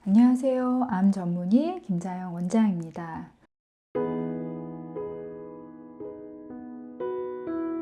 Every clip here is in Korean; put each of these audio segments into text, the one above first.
안녕하세요. 암 전문의 김자영 원장입니다.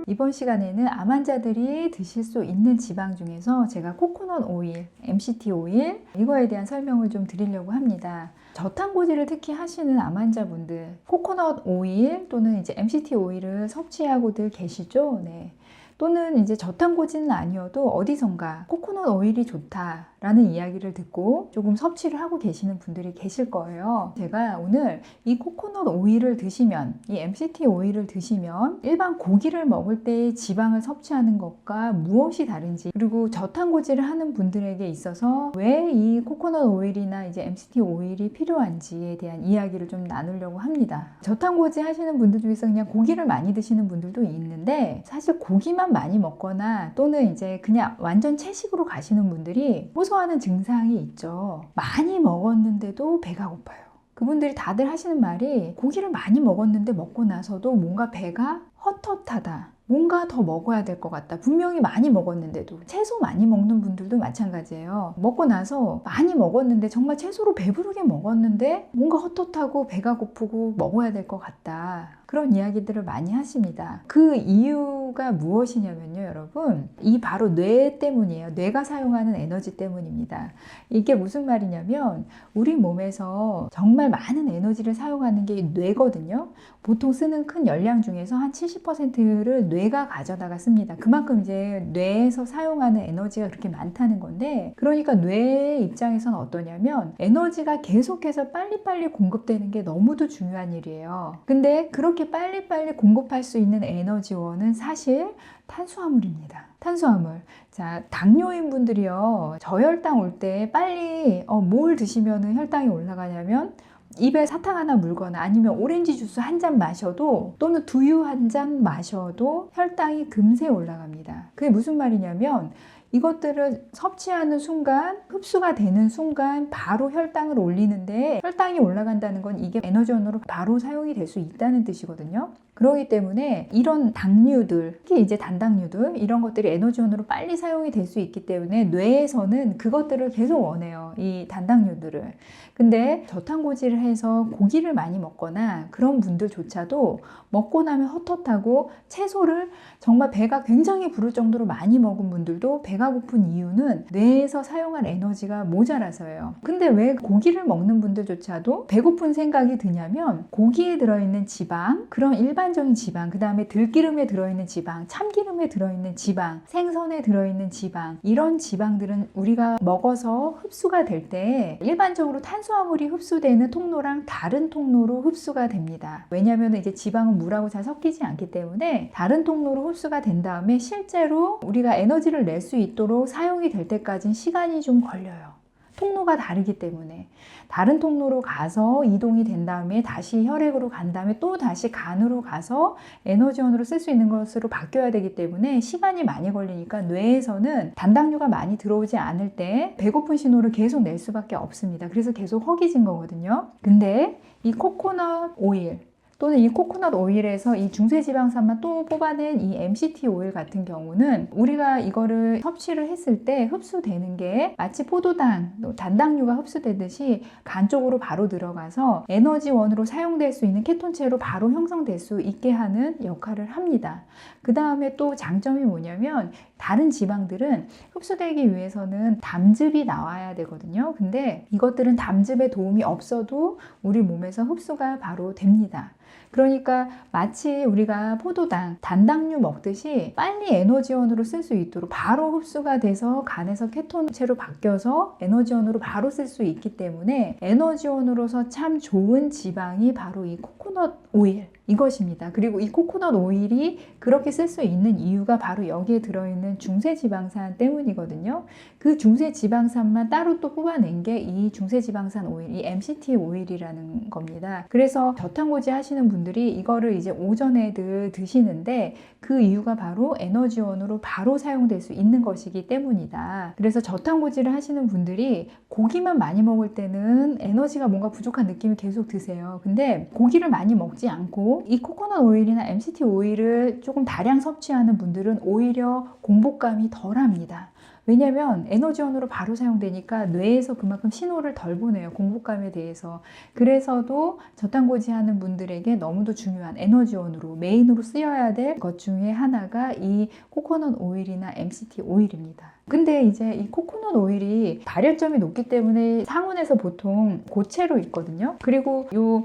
이번 시간에는 암 환자들이 드실 수 있는 지방 중에서 제가 코코넛 오일, MCT 오일 이거에 대한 설명을 좀 드리려고 합니다. 저탄고지를 특히 하시는 암 환자분들 코코넛 오일 또는 이제 MCT 오일을 섭취하고들 계시죠? 네. 또는 이제 저탄고지는 아니어도 어디선가 코코넛 오일이 좋다라는 이야기를 듣고 조금 섭취를 하고 계시는 분들이 계실 거예요. 제가 오늘 이 코코넛 오일을 드시면, 이 MCT 오일을 드시면 일반 고기를 먹을 때 지방을 섭취하는 것과 무엇이 다른지, 그리고 저탄고지를 하는 분들에게 있어서 왜 이 코코넛 오일이나 이제 MCT 오일이 필요한지에 대한 이야기를 좀 나누려고 합니다. 저탄고지 하시는 분들 중에서 그냥 고기를 많이 드시는 분들도 있는데, 사실 고기만 많이 먹거나 또는 이제 그냥 완전 채식으로 가시는 분들이 호소하는 증상이 있죠. 많이 먹었는데도 배가 고파요. 그분들이 다들 하시는 말이 고기를 많이 먹었는데 먹고 나서도 뭔가 배가 헛헛하다. 뭔가 더 먹어야 될 것 같다. 분명히 많이 먹었는데도. 채소 많이 먹는 분들도 마찬가지예요. 먹고 나서 많이 먹었는데 정말 채소로 배부르게 먹었는데 뭔가 헛헛하고 배가 고프고 먹어야 될 것 같다. 그런 이야기들을 많이 하십니다. 그 이유가 무엇이냐면요, 여러분. 이 바로 뇌 때문이에요. 뇌가 사용하는 에너지 때문입니다. 이게 무슨 말이냐면 우리 몸에서 정말 많은 에너지를 사용하는 게 뇌거든요. 보통 쓰는 큰 열량 중에서 한 70%를 뇌가 가져다가 씁니다. 그만큼 이제 뇌에서 사용하는 에너지가 그렇게 많다는 건데, 그러니까 뇌의 입장에서는 어떠냐면 에너지가 계속해서 빨리빨리 공급되는 게 너무도 중요한 일이에요. 근데 그렇게 빨리빨리 공급할 수 있는 에너지원은 사실 탄수화물입니다. 탄수화물. 자, 당뇨인 분들이요, 저혈당 올 때 빨리 뭘 드시면 혈당이 올라가냐면 입에 사탕 하나 물거나 아니면 오렌지 주스 한 잔 마셔도, 또는 두유 한 잔 마셔도 혈당이 금세 올라갑니다. 그게 무슨 말이냐면 이것들을 섭취하는 순간, 흡수가 되는 순간 바로 혈당을 올리는데, 혈당이 올라간다는 건 이게 에너지원으로 바로 사용이 될 수 있다는 뜻이거든요. 그렇기 때문에 이런 당류들, 특히 이제 단당류들, 이런 것들이 에너지원으로 빨리 사용이 될 수 있기 때문에 뇌에서는 그것들을 계속 원해요. 이 단당류들을. 근데 저탄고지를 해서 고기를 많이 먹거나 그런 분들조차도 먹고 나면 헛헛하고 채소를 정말 배가 굉장히 부를 정도로 많이 먹은 분들도 배가 고픈 이유는 뇌에서 사용할 에너지가 모자라서예요. 근데 왜 고기를 먹는 분들조차도 배고픈 생각이 드냐면, 고기에 들어있는 지방, 그런 일반적인 지방, 그 다음에 들기름에 들어있는 지방, 참기름에 들어있는 지방, 생선에 들어있는 지방, 이런 지방들은 우리가 먹어서 흡수가 될 때 일반적으로 탄수화물이 흡수되는 통로랑 다른 통로로 흡수가 됩니다. 왜냐하면 이제 지방은 물하고 잘 섞이지 않기 때문에 다른 통로로 흡수가 된 다음에 실제로 우리가 에너지를 낼 수 있도록 사용이 될 때까지는 시간이 좀 걸려요. 통로가 다르기 때문에. 다른 통로로 가서 이동이 된 다음에 다시 혈액으로 간 다음에 또 다시 간으로 가서 에너지원으로 쓸 수 있는 것으로 바뀌어야 되기 때문에 시간이 많이 걸리니까 뇌에서는 단당류가 많이 들어오지 않을 때 배고픈 신호를 계속 낼 수밖에 없습니다. 그래서 계속 허기진 거거든요. 근데 이 코코넛 오일 또는 이 코코넛 오일에서 이 중세지방산만 또 뽑아낸 이 MCT 오일 같은 경우는 우리가 이거를 섭취를 했을 때 흡수되는 게 마치 포도당, 단당류가 흡수되듯이 간 쪽으로 바로 들어가서 에너지원으로 사용될 수 있는 케톤체로 바로 형성될 수 있게 하는 역할을 합니다. 그 다음에 또 장점이 뭐냐면, 다른 지방들은 흡수되기 위해서는 담즙이 나와야 되거든요. 근데 이것들은 담즙의 도움이 없어도 우리 몸에서 흡수가 바로 됩니다. 그러니까 마치 우리가 포도당, 단당류 먹듯이 빨리 에너지원으로 쓸 수 있도록 바로 흡수가 돼서 간에서 케톤체로 바뀌어서 에너지원으로 바로 쓸 수 있기 때문에 에너지원으로서 참 좋은 지방이 바로 이 코코넛 오일, 이것입니다. 그리고 이 코코넛 오일이 그렇게 쓸 수 있는 이유가 바로 여기에 들어있는 중세지방산 때문이거든요. 그 중세지방산만 따로 또 뽑아낸 게 이 중세지방산 오일, 이 MCT 오일이라는 겁니다. 그래서 저탄고지 하시는 분들이 이거를 이제 오전에 늘 드시는데, 그 이유가 바로 에너지원으로 바로 사용될 수 있는 것이기 때문이다. 그래서 저탄고지를 하시는 분들이 고기만 많이 먹을 때는 에너지가 뭔가 부족한 느낌이 계속 드세요. 근데 고기를 많이 먹지 않고 그리고 이 코코넛 오일이나 MCT 오일을 조금 다량 섭취하는 분들은 오히려 공복감이 덜합니다. 왜냐면 에너지원으로 바로 사용되니까 뇌에서 그만큼 신호를 덜 보내요. 공복감에 대해서. 그래서도 저탄고지 하는 분들에게 너무도 중요한 에너지원으로 메인으로 쓰여야 될 것 중에 하나가 이 코코넛 오일이나 MCT 오일입니다. 근데 이제 이 코코넛 오일이 발열점이 높기 때문에 상온에서 보통 고체로 있거든요. 그리고 요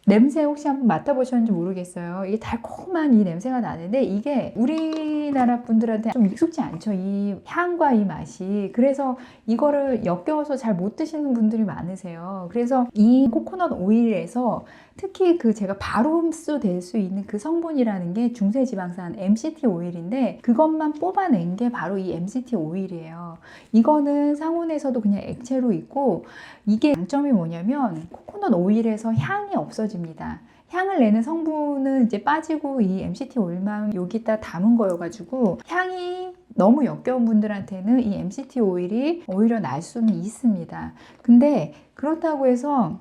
냄새 혹시 한번 맡아보셨는지 모르겠어요. 이게 달콤한 이 냄새가 나는데 이게 우리나라 분들한테 좀 익숙지 않죠. 이 향과 이 맛이. 그래서 이거를 역겨워서 잘 못 드시는 분들이 많으세요. 그래서 이 코코넛 오일에서 특히 그 제가 바로 흡수될 수 있는 그 성분이라는 게 중세지방산 MCT 오일인데 그것만 뽑아낸 게 바로 이 MCT 오일이에요. 이거는 상온에서도 그냥 액체로 있고 이게 장점이 뭐냐면 코코넛 오일에서 향이 없어집니다. 향을 내는 성분은 이제 빠지고 이 MCT 오일만 여기다 담은 거여가지고 향이 너무 역겨운 분들한테는 이 MCT 오일이 오히려 날 수는 있습니다. 근데 그렇다고 해서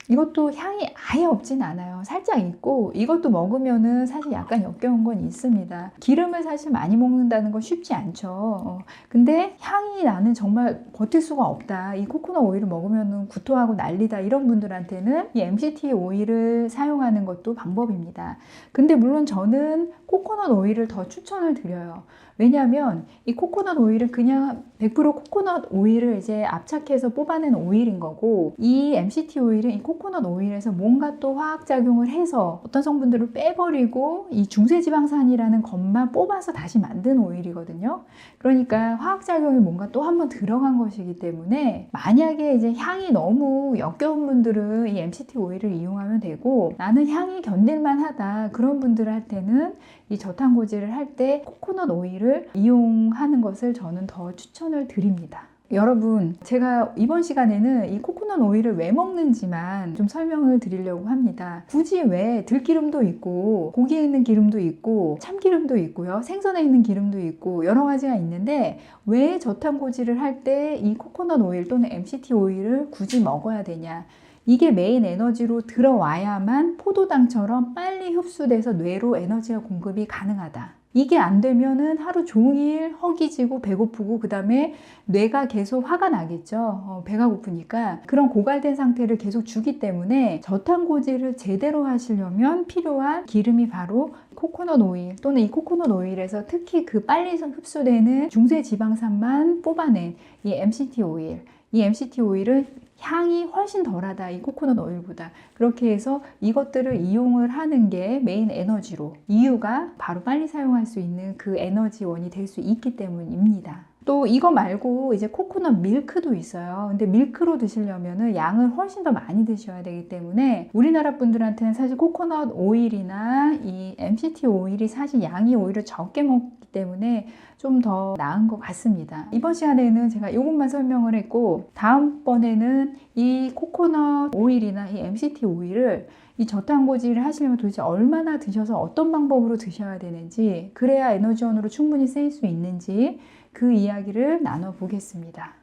이것도 향이 아예 없진 않아요. 살짝 있고 이것도 먹으면은 사실 약간 역겨운 건 있습니다. 기름을 사실 많이 먹는다는 건 쉽지 않죠. 근데 향이 나는 정말 버틸 수가 없다. 이 코코넛 오일을 먹으면은 구토하고 난리다. 이런 분들한테는 이 MCT 오일을 사용하는 것도 방법입니다. 근데 물론 저는 코코넛 오일을 더 추천을 드려요. 왜냐하면 이 코코넛 오일은 그냥 100% 코코넛 오일을 이제 압착해서 뽑아낸 오일인 거고 이 MCT 오일은 이 코코넛 오일에서 뭔가 또 화학작용을 해서 어떤 성분들을 빼버리고 이 중세지방산이라는 것만 뽑아서 다시 만든 오일이거든요. 그러니까 화학작용이 뭔가 또 한 번 들어간 것이기 때문에 만약에 이제 향이 너무 역겨운 분들은 이 MCT 오일을 이용하면 되고 나는 향이 견딜만 하다 그런 분들한테는 이 저탄고지를 할 때 코코넛 오일을 이용하는 것을 저는 더 추천을 드립니다. 여러분, 제가 이번 시간에는 이 코코넛 오일을 왜 먹는지만 좀 설명을 드리려고 합니다. 굳이 왜 들기름도 있고 고기에 있는 기름도 있고 참기름도 있고요. 생선에 있는 기름도 있고 여러 가지가 있는데 왜 저탄고지를 할 때 이 코코넛 오일 또는 MCT 오일을 굳이 먹어야 되냐? 이게 메인 에너지로 들어와야만 포도당처럼 빨리 흡수돼서 뇌로 에너지가 공급이 가능하다. 이게 안 되면은 하루 종일 허기지고 배고프고 그 다음에 뇌가 계속 화가 나겠죠. 배가 고프니까 그런 고갈된 상태를 계속 주기 때문에 저탄고지를 제대로 하시려면 필요한 기름이 바로 코코넛 오일 또는 이 코코넛 오일에서 특히 그 빨리 흡수되는 중세지방산만 뽑아낸 이 MCT 오일. 이 MCT 오일은 향이 훨씬 덜하다 이 코코넛 오일보다. 그렇게 해서 이것들을 이용을 하는 게 메인 에너지로 이유가 바로 빨리 사용할 수 있는 그 에너지원이 될 수 있기 때문입니다. 또 이거 말고 이제 코코넛 밀크도 있어요. 근데 밀크로 드시려면은 양을 훨씬 더 많이 드셔야 되기 때문에 우리나라 분들한테는 사실 코코넛 오일이나 이 MCT 오일이 사실 양이 오히려 적게 먹기 때문에 좀 더 나은 것 같습니다. 이번 시간에는 제가 이것만 설명을 했고 다음번에는 이 코코넛 오일이나 이 MCT 오일을 이 저탄고지를 하시려면 도대체 얼마나 드셔서 어떤 방법으로 드셔야 되는지 그래야 에너지원으로 충분히 쓰일 수 있는지 그 이야기를 나눠보겠습니다.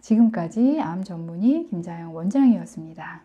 지금까지 암 전문의 김자영 원장이었습니다.